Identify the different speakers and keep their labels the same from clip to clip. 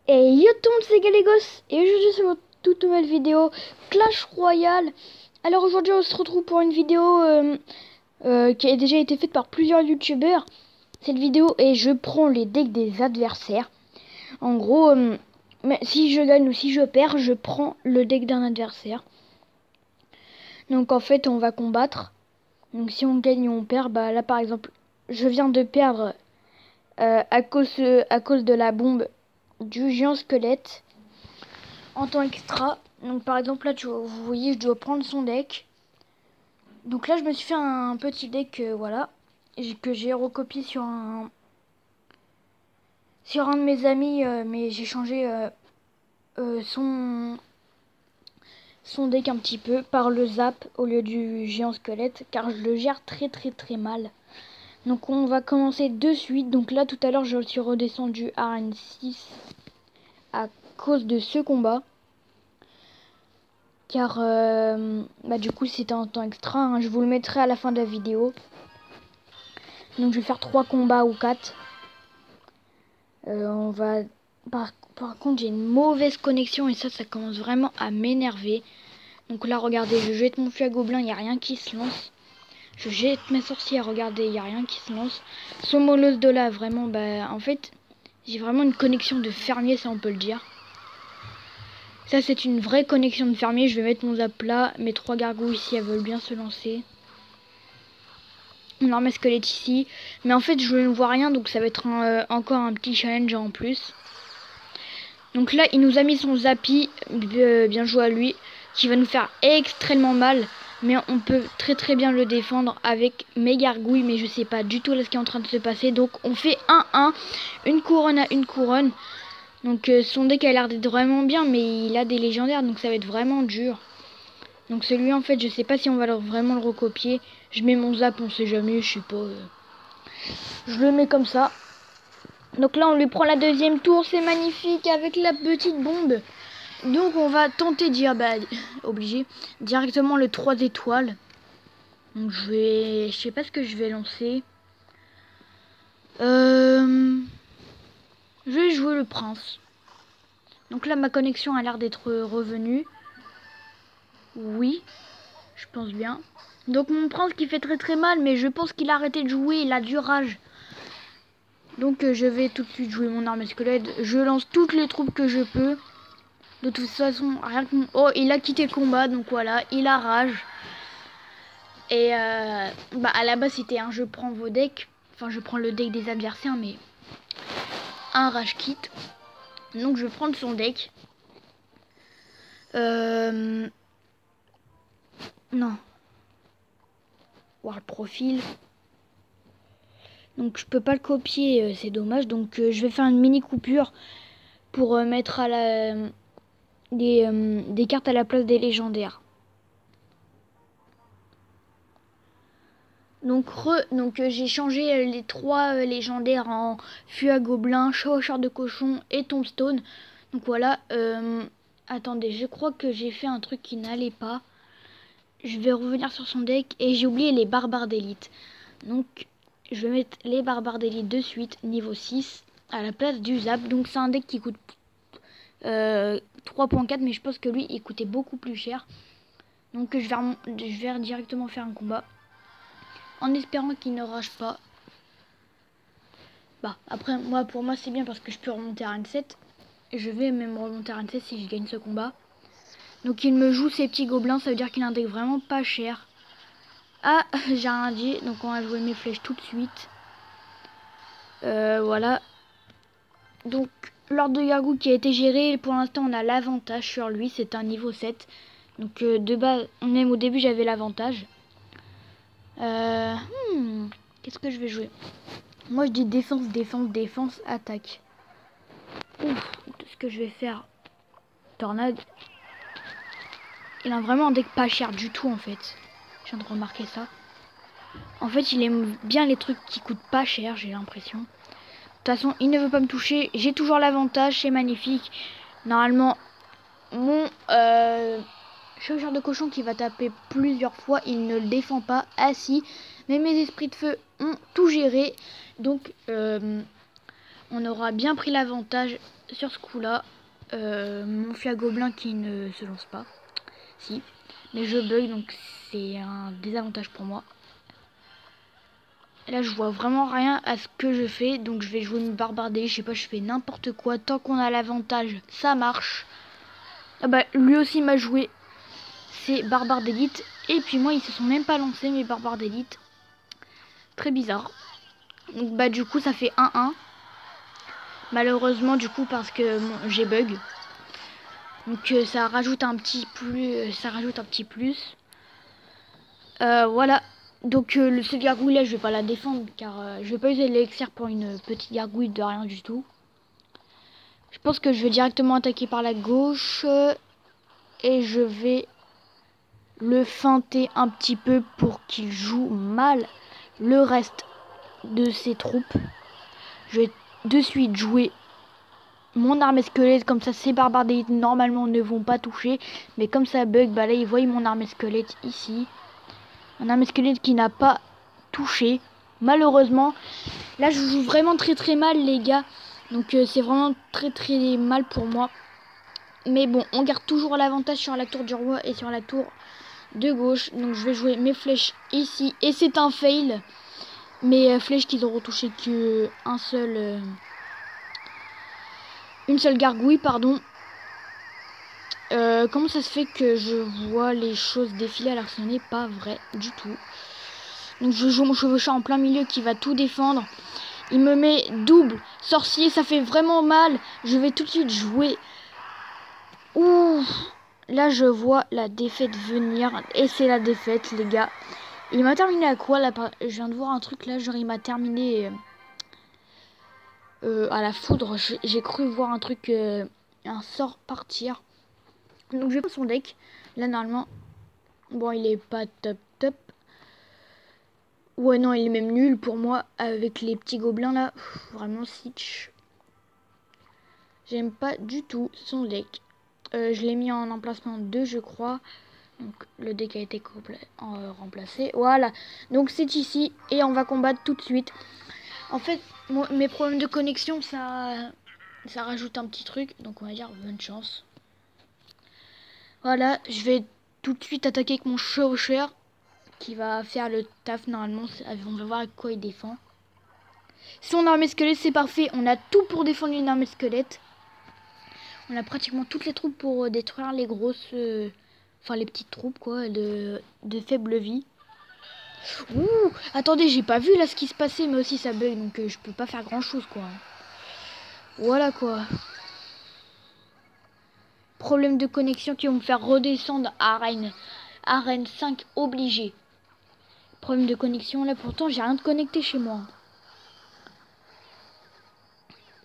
Speaker 1: Et yo tout le monde, c'est Galégos et aujourd'hui c'est votre toute nouvelle vidéo Clash Royale. Alors aujourd'hui on se retrouve pour une vidéo qui a déjà été faite par plusieurs youtubeurs. Cette vidéo est je prends les decks des adversaires. En gros, si je gagne ou si je perds, je prends le deck d'un adversaire. Donc en fait on va combattre. Donc si on gagne ou on perd, bah là par exemple je viens de perdre à cause de la bombe du géant squelette en temps extra. Donc par exemple là vous voyez je dois prendre son deck. Donc là je me suis fait un petit deck voilà que j'ai recopié sur un de mes amis mais j'ai changé son deck un petit peu par le zap au lieu du géant squelette car je le gère très mal. Donc on va commencer de suite. Donc là tout à l'heure je suis redescendu à Arène 6 à cause de ce combat. Car du coup c'était un temps extra, hein. Je vous le mettrai à la fin de la vidéo. Donc je vais faire 3 combats ou 4. On va par contre j'ai une mauvaise connexion et ça commence vraiment à m'énerver. Donc là regardez, je jette mon fût à gobelin, il n'y a rien qui se lance. Je jette mes sorcières, regardez, il n'y a rien qui se lance. Son molosse de là, vraiment, en fait, j'ai vraiment une connexion de fermier, ça on peut le dire. Ça c'est une vraie connexion de fermier. Je vais mettre mon zap là. Mes 3 gargouilles ici, elles veulent bien se lancer. Mon armée squelette ici. Mais en fait je ne vois rien. Donc ça va être encore un petit challenge en plus. Donc là il nous a mis son zappy. Bien joué à lui. Qui va nous faire extrêmement mal. Mais on peut très bien le défendre avec mes gargouilles. Mais je sais pas du tout là ce qui est en train de se passer. Donc on fait 1-1. Une couronne à une couronne. Donc son deck a l'air d'être vraiment bien, mais il a des légendaires, donc ça va être vraiment dur. Donc celui en fait, je sais pas si on va vraiment le recopier. Je mets mon zap, on sait jamais, je sais pas. Je le mets comme ça. Donc là on lui prend la deuxième tour, c'est magnifique avec la petite bombe. Donc on va tenter d'y obligé directement le 3 étoiles. Donc je sais pas ce que je vais lancer. Je vais jouer le prince. Donc là ma connexion a l'air d'être revenue. Oui, je pense bien. Donc mon prince qui fait très mal, mais je pense qu'il a arrêté de jouer, il a du rage. Donc je vais tout de suite jouer mon armée squelette. Je lance toutes les troupes que je peux. De toute façon, rien que... Oh, il a quitté le combat, donc voilà, il a rage. Et à la base c'était un je prends vos decks. Enfin je prends le deck des adversaires, mais un rage kit. Donc je vais prendre son deck. Non. Voir le profil. Donc je peux pas le copier, c'est dommage. Donc je vais faire une mini coupure pour mettre à des cartes à la place des légendaires. Donc j'ai changé les 3 légendaires en fût à gobelin, chevaucheur de cochon et tombstone. Donc voilà. Attendez, je crois que j'ai fait un truc qui n'allait pas. Je vais revenir sur son deck et j'ai oublié les barbares d'élite. Donc je vais mettre les barbares d'élite de suite, niveau 6, à la place du zap. Donc c'est un deck qui coûte 3.4, mais je pense que lui il coûtait beaucoup plus cher. Donc je vais directement faire un combat. En espérant qu'il ne rage pas. Après pour moi c'est bien parce que je peux remonter à Arène 7. Et je vais même remonter à Arène 7 si je gagne ce combat. Donc il me joue ses petits gobelins, ça veut dire qu'il a un deck vraiment pas cher. Ah, j'ai rien dit, donc on va jouer mes flèches tout de suite. Voilà. Donc l'ordre de gargouille qui a été géré, pour l'instant on a l'avantage sur lui, c'est un niveau 7. Donc de base, même au début j'avais l'avantage. Qu'est-ce que je vais jouer? Moi je dis défense, attaque. Ouf, ce que je vais faire. Tornade. Il a vraiment un deck pas cher du tout en fait. Je viens de remarquer ça. En fait il aime bien les trucs qui coûtent pas cher, j'ai l'impression. De toute façon il ne veut pas me toucher. J'ai toujours l'avantage, c'est magnifique. Normalement mon chevaucheur de cochon qui va taper plusieurs fois, il ne le défend pas. Ah si, mais mes esprits de feu ont tout géré. Donc on aura bien pris l'avantage sur ce coup-là. Mon Fiagoblin qui ne se lance pas. Si. Mais je bug, donc c'est un désavantage pour moi. Là, je vois vraiment rien à ce que je fais. Donc, je vais jouer une barbardée. Je sais pas, je fais n'importe quoi. Tant qu'on a l'avantage, ça marche. Ah bah, lui aussi m'a joué ses barbares d'élite. Et puis moi, ils se sont même pas lancés, mes barbares d'élite. Très bizarre. Donc, bah, du coup, ça fait 1-1. Malheureusement, du coup, parce que bon, j'ai bug. Donc, ça rajoute un petit plus. Ça rajoute un petit plus. Voilà. Donc cette gargouille là je vais pas la défendre car je vais pas user l'élixir pour une petite gargouille de rien du tout. Je pense que je vais directement attaquer par la gauche et je vais le feinter un petit peu pour qu'il joue mal le reste de ses troupes. Je vais de suite jouer mon armée squelette, comme ça ces barbares d'élite normalement ne vont pas toucher. Mais comme ça bug, bah là ils voient mon armée squelette ici. Un armée squelette qui n'a pas touché. Malheureusement, là je joue vraiment très mal les gars. Donc c'est vraiment très mal pour moi. Mais bon, on garde toujours l'avantage sur la tour du roi et sur la tour de gauche. Donc je vais jouer mes flèches ici. Et c'est un fail. Mes flèches qui n'auront touché que une seule gargouille, pardon. Comment ça se fait que je vois les choses défiler alors que ce n'est pas vrai du tout. Donc je joue mon chevaucheur en plein milieu qui va tout défendre. Il me met double sorcier, ça fait vraiment mal. Je vais tout de suite jouer. Ouh, là je vois la défaite venir. Et c'est la défaite les gars. Il m'a terminé à quoi là? Je viens de voir un truc là, genre il m'a terminé à la foudre. J'ai cru voir un truc, un sort partir. Donc je vais prendre son deck. Là normalement, bon il est pas top. Ouais non il est même nul pour moi avec les petits gobelins là. Vraiment Sitch. J'aime pas du tout son deck. Je l'ai mis en emplacement 2 je crois. Donc le deck a été remplacé. Voilà. Donc c'est ici et on va combattre tout de suite. En fait mes problèmes de connexion ça rajoute un petit truc. Donc on va dire bonne chance. Voilà. Je vais tout de suite attaquer avec mon chevaucheur qui va faire le taf normalement. On va voir avec quoi il défend. Son armée squelette c'est parfait. On a tout pour défendre une armée squelette. On a pratiquement toutes les troupes pour détruire les grosses... enfin les petites troupes quoi, de faible vie. Ouh, attendez, j'ai pas vu là ce qui se passait, mais aussi ça bug, donc je peux pas faire grand chose quoi. Voilà quoi. Problème de connexion qui vont me faire redescendre à arène 5 obligé. Problème de connexion, là pourtant j'ai rien de connecté chez moi.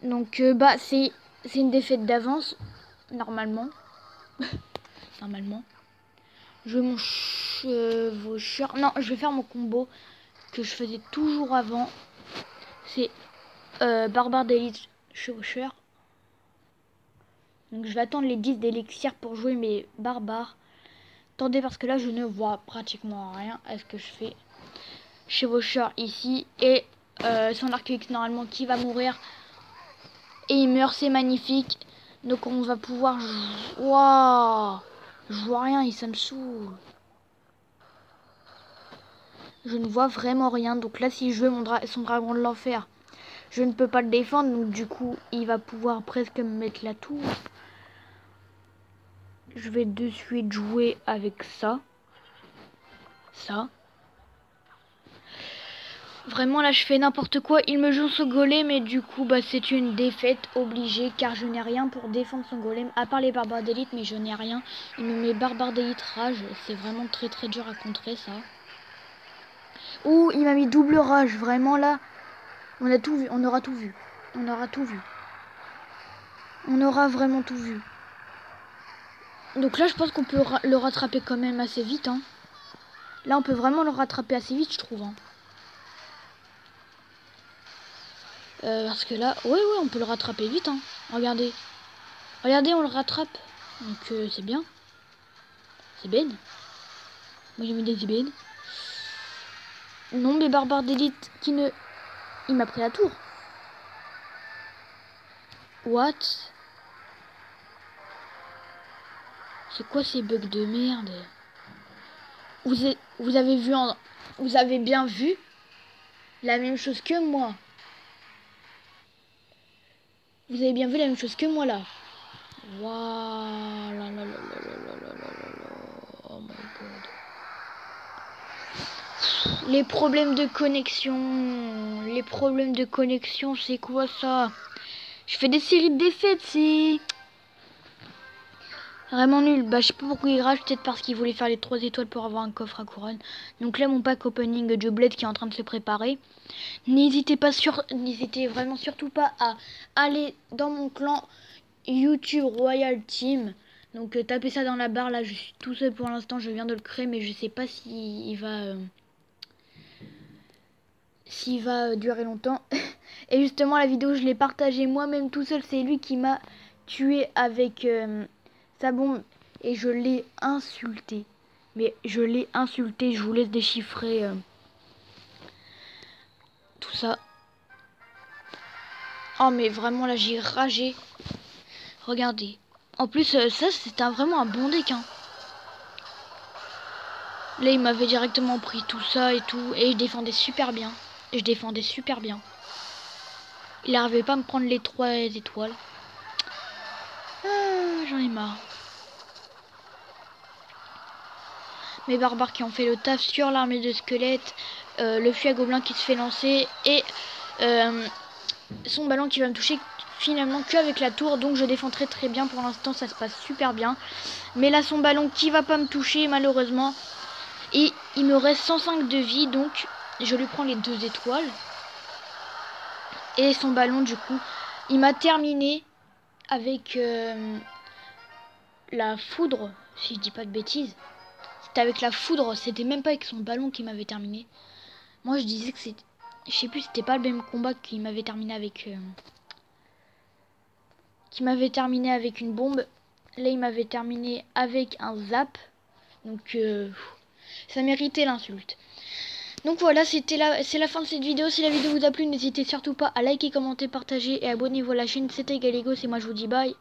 Speaker 1: Donc bah c'est une défaite d'avance, normalement. Normalement. Je vais mon chevaucheur. Non, je vais faire mon combo que je faisais toujours avant. C'est barbare d'élite chevaucheur. Donc je vais attendre les 10 d'élixir pour jouer mes barbares. Attendez parce que là je ne vois pratiquement rien à ce que je fais. Chevaucheur ici et son arc X normalement qui va mourir. Et il meurt, c'est magnifique. Donc on va pouvoir... Waouh, je vois rien et ça me saoule. Je ne vois vraiment rien. Donc là, si je veux son dragon de l'enfer, je ne peux pas le défendre. Donc du coup, il va pouvoir presque me mettre la tour. Je vais de suite jouer avec ça. Ça. Vraiment, là, je fais n'importe quoi. Il me joue ce golem, mais du coup, bah, c'est une défaite obligée. Car je n'ai rien pour défendre son golem. À part les barbares d'élite, mais je n'ai rien. Il me met barbares d'élite rage. C'est vraiment très dur à contrer, ça. Ouh, il m'a mis double rage. Vraiment, là, on a tout vu. On aura tout vu. On aura tout vu. On aura vraiment tout vu. Donc là, je pense qu'on peut le rattraper quand même assez vite. Hein. Là, on peut vraiment le rattraper assez vite, je trouve. Hein. Parce que là, ouais, on peut le rattraper vite. Hein. Regardez. Regardez, on le rattrape. Donc c'est bien. C'est ben. Moi, j'ai mis des ébènes. Non, mais barbares d'élite qui ne... Il m'a pris la tour. What? C'est quoi ces bugs de merde? Vous avez vu vous avez bien vu la même chose que moi. Vous avez bien vu la même chose que moi là. Waouh, là, là, là, là, là, là, là, là, là. Oh my god. Les problèmes de connexion. Les problèmes de connexion, c'est quoi ça? Je fais des séries de défaites, c'est vraiment nul. Bah, je sais pas pourquoi il rage, peut-être parce qu'il voulait faire les 3 étoiles pour avoir un coffre à couronne. Donc là, mon pack opening Joe Blade qui est en train de se préparer. N'hésitez vraiment surtout pas à aller dans mon clan YouTube Royal Team. Donc tapez ça dans la barre. Là, je suis tout seul pour l'instant. Je viens de le créer, mais je sais pas s'il va durer longtemps. Et justement, la vidéo, je l'ai partagée moi-même tout seul. C'est lui qui m'a tué avec sa bombe et je l'ai insulté. Mais je l'ai insulté. Je vous laisse déchiffrer tout ça. Oh, mais vraiment, là, j'ai ragé. Regardez. En plus, ça, c'était vraiment un bon deck, hein. Là, il m'avait directement pris tout ça et tout. Et je défendais super bien. Il n'arrivait pas à me prendre les 3 étoiles. Ah, j'en ai marre. Mes barbares qui ont fait le taf sur l'armée de squelettes. Le fusil à gobelin qui se fait lancer. Et son ballon qui va me toucher finalement qu'avec la tour. Donc je défends très très bien. Pour l'instant, ça se passe super bien. Mais là, son ballon qui va pas me toucher malheureusement. Et il me reste 105 de vie, donc je lui prends les 2 étoiles. Et son ballon, du coup, il m'a terminé avec la foudre, si je dis pas de bêtises. C'était avec la foudre, c'était même pas avec son ballon qu'il m'avait terminé. Moi, je disais que c'était... Je sais plus, c'était pas le même combat qu'il m'avait terminé avec... Qui m'avait terminé avec une bombe. Là, il m'avait terminé avec un zap. Donc, ça méritait l'insulte. Donc voilà, c'est la fin de cette vidéo. Si la vidéo vous a plu, n'hésitez surtout pas à liker, commenter, partager et abonnez-vous à la chaîne. C'était Galego, et moi je vous dis bye.